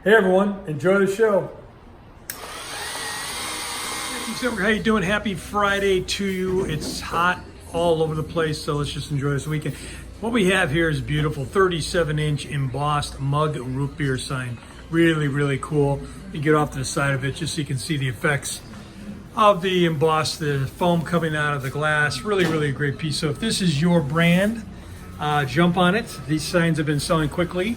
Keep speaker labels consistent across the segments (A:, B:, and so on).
A: Hey everyone, enjoy the show. How you doing? Happy Friday to you. It's hot all over the place, so let's just enjoy this weekend. What we have here is beautiful 37-inch embossed mug root beer sign. Really, really cool. You get off to the side of it just so you can see the effects of the embossed, the foam coming out of the glass. Really, really a great piece. So if this is your brand, jump on it. These signs have been selling quickly.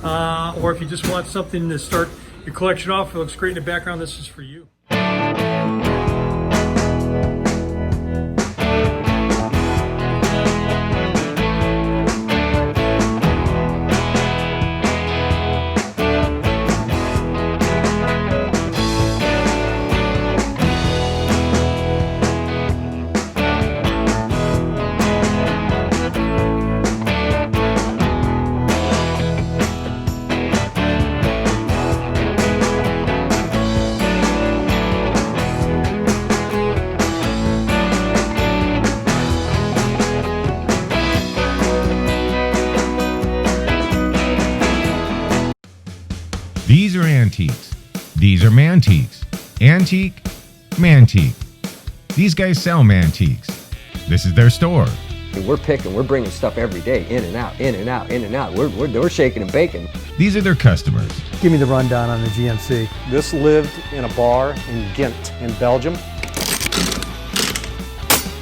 A: Or if you just want something to start your collection off, it looks great in the background, this is for you.
B: These are antiques. These are mantiques. Antique, mantique. These guys sell mantiques. This is their store.
C: We're picking, we're bringing stuff every day, in and out, in and out, in and out. We're shaking and baking.
B: These are their customers.
A: Give me the rundown on the GMC.
D: This lived in a bar in Ghent in Belgium.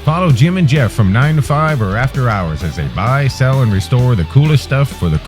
B: Follow Jim and Jeff from 9 to 5 or after hours as they buy, sell, and restore the coolest stuff for the